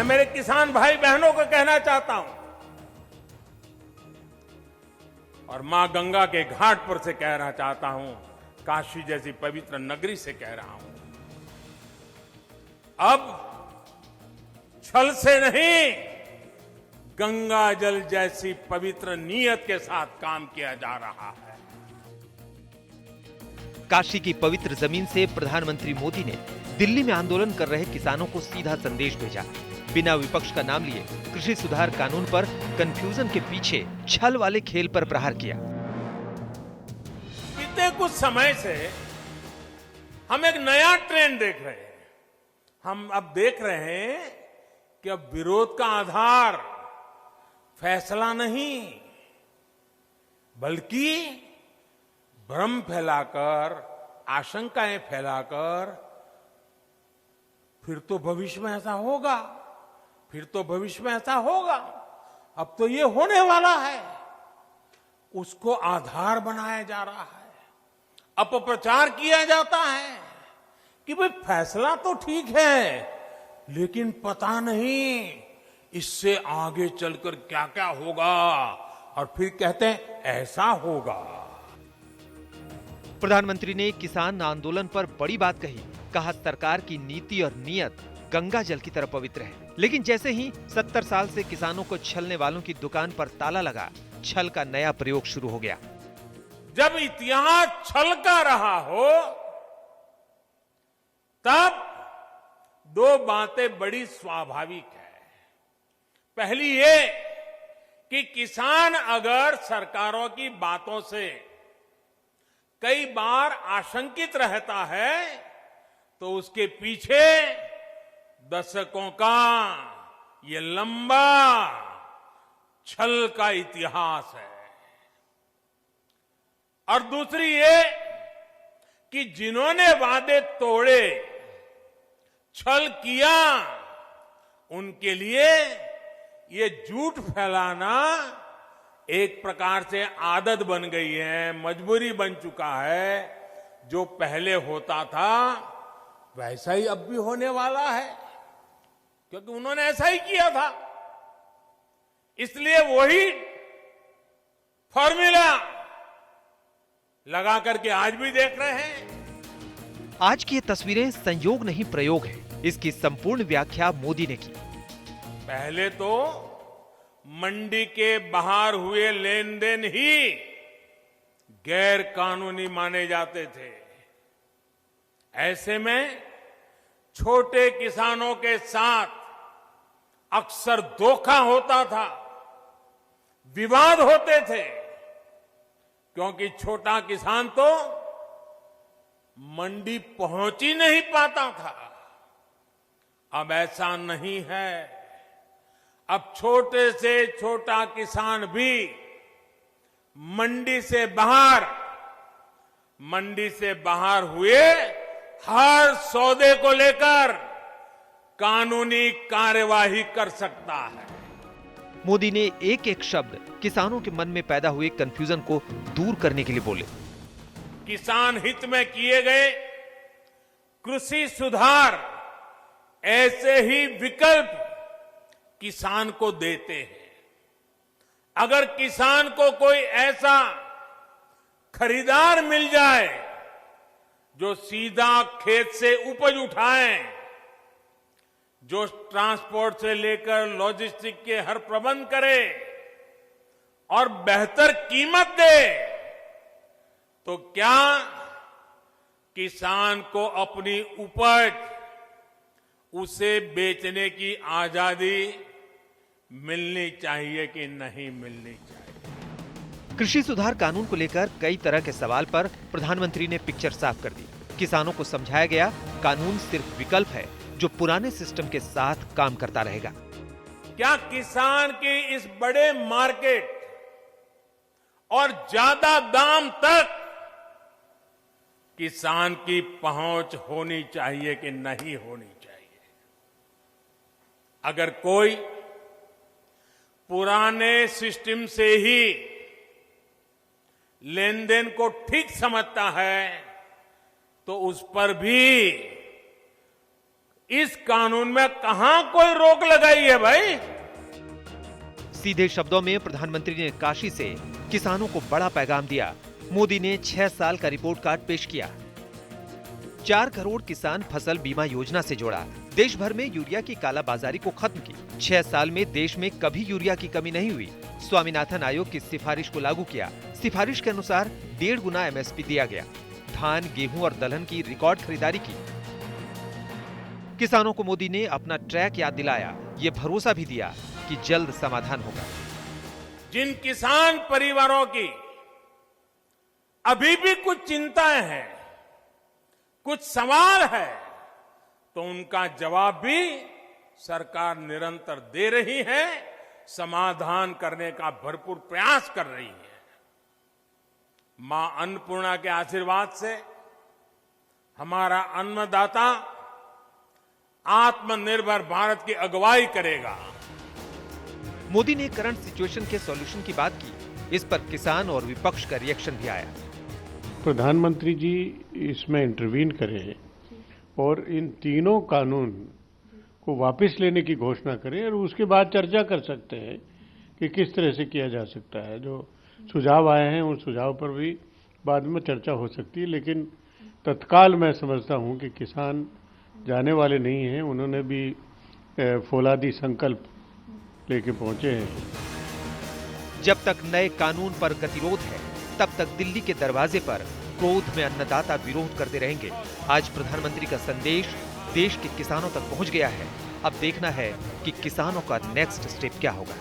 मैं मेरे किसान भाई बहनों को कहना चाहता हूं और मां गंगा के घाट पर से कहना चाहता हूं, काशी जैसी पवित्र नगरी से कह रहा हूं, अब छल से नहीं, गंगा जल जैसी पवित्र नीयत के साथ काम किया जा रहा है। काशी की पवित्र जमीन से प्रधानमंत्री मोदी ने दिल्ली में आंदोलन कर रहे किसानों को सीधा संदेश भेजा। बिना विपक्ष का नाम लिए कृषि सुधार कानून पर कंफ्यूजन के पीछे छल वाले खेल पर प्रहार किया। बीते कुछ समय से हम एक नया ट्रेंड देख रहे हैं। हम अब देख रहे हैं कि अब विरोध का आधार फैसला नहीं, बल्कि भ्रम फैलाकर, आशंकाएं फैलाकर, फिर तो भविष्य में ऐसा होगा, फिर तो भविष्य में ऐसा होगा, अब तो ये होने वाला है, उसको आधार बनाया जा रहा है। अपप्रचार किया जाता है कि भाई फैसला तो ठीक है, लेकिन पता नहीं इससे आगे चलकर क्या क्या होगा, और फिर कहते हैं ऐसा होगा। प्रधानमंत्री ने किसान आंदोलन पर बड़ी बात कही। कहा सरकार की नीति और नियत गंगा जल की तरह पवित्र है। लेकिन जैसे ही 70 साल से किसानों को छलने वालों की दुकान पर ताला लगा, छल का नया प्रयोग शुरू हो गया। जब इतिहास छल का रहा हो, तब दो बातें बड़ी स्वाभाविक है। पहली ये कि किसान अगर सरकारों की बातों से कई बार आशंकित रहता है, तो उसके पीछे दशकों का ये लंबा छल का इतिहास है। और दूसरी ये कि जिन्होंने वादे तोड़े, छल किया, उनके लिए ये झूठ फैलाना एक प्रकार से आदत बन गई है, मजबूरी बन चुका है। जो पहले होता था वैसा ही अब भी होने वाला है, क्योंकि उन्होंने ऐसा ही किया था। इसलिए वही फॉर्मूला लगा करके आज भी देख रहे हैं। आज की ये तस्वीरें संयोग नहीं प्रयोग है। इसकी संपूर्ण व्याख्या मोदी ने की। पहले तो मंडी के बाहर हुए लेन देन ही गैर कानूनी माने जाते थे। ऐसे में छोटे किसानों के साथ अक्सर धोखा होता था, विवाद होते थे, क्योंकि छोटा किसान तो मंडी पहुंच ही नहीं पाता था। अब ऐसा नहीं है। अब छोटे से छोटा किसान भी मंडी से बाहर हुए हर सौदे को लेकर कानूनी कार्यवाही कर सकता है। मोदी ने एक एक शब्द किसानों के मन में पैदा हुए कंफ्यूजन को दूर करने के लिए बोले। किसान हित में किए गए कृषि सुधार ऐसे ही विकल्प किसान को देते हैं। अगर किसान को कोई ऐसा खरीदार मिल जाए जो सीधा खेत से उपज उठाए, जो ट्रांसपोर्ट से लेकर लॉजिस्टिक के हर प्रबंध करे और बेहतर कीमत दे, तो क्या किसान को अपनी उपज उसे बेचने की आजादी मिलनी चाहिए कि नहीं मिलनी चाहिए? कृषि सुधार कानून को लेकर कई तरह के सवाल पर प्रधानमंत्री ने पिक्चर साफ कर दी। किसानों को समझाया गया कानून सिर्फ विकल्प है जो पुराने सिस्टम के साथ काम करता रहेगा। क्या किसान के इस बड़े मार्केट और ज्यादा दाम तक किसान की पहुंच होनी चाहिए कि नहीं होनी चाहिए? अगर कोई पुराने सिस्टम से ही लेन देन को ठीक समझता है, तो उस पर भी इस कानून में कहां कोई रोक लगाई है भाई? सीधे शब्दों में प्रधानमंत्री ने काशी से किसानों को बड़ा पैगाम दिया। मोदी ने 6 साल का रिपोर्ट कार्ड पेश किया। 4 करोड़ किसान फसल बीमा योजना से जोड़ा। देश भर में यूरिया की कालाबाजारी को खत्म की। 6 साल में देश में कभी यूरिया की कमी नहीं हुई। स्वामीनाथन आयोग की सिफारिश को लागू किया। सिफारिश के अनुसार 1.5 गुना MSP दिया गया। धान, गेहूं और दलहन की रिकॉर्ड खरीदारी की। किसानों को मोदी ने अपना ट्रैक याद दिलाया। ये भरोसा भी दिया कि जल्द समाधान होगा। जिन किसान परिवारों की अभी भी कुछ चिंताएं हैं, कुछ सवाल है, तो उनका जवाब भी सरकार निरंतर दे रही है, समाधान करने का भरपूर प्रयास कर रही है। मां अन्नपूर्णा के आशीर्वाद से हमारा अन्नदाता आत्मनिर्भर भारत की अगुवाई करेगा। मोदी ने करंट सिचुएशन के सॉल्यूशन की बात की। इस पर किसान और विपक्ष का रिएक्शन भी आया। प्रधानमंत्री जी इसमें इंटरवीन करें और इन तीनों कानून को वापस लेने की घोषणा करें और उसके बाद चर्चा कर सकते हैं कि किस तरह से किया जा सकता है। जो सुझाव आए हैं उन सुझाव पर भी बाद में चर्चा हो सकती है, लेकिन तत्काल मैं समझता हूं कि किसान जाने वाले नहीं हैं। उन्होंने भी फौलादी संकल्प लेके पहुंचे हैं। जब तक नए कानून पर गतिरोध है, तब तक दिल्ली के दरवाजे पर क्रोध में अन्नदाता विरोध करते रहेंगे। आज प्रधानमंत्री का संदेश देश के किसानों तक पहुंच गया है। अब देखना है कि किसानों का नेक्स्ट स्टेप क्या होगा।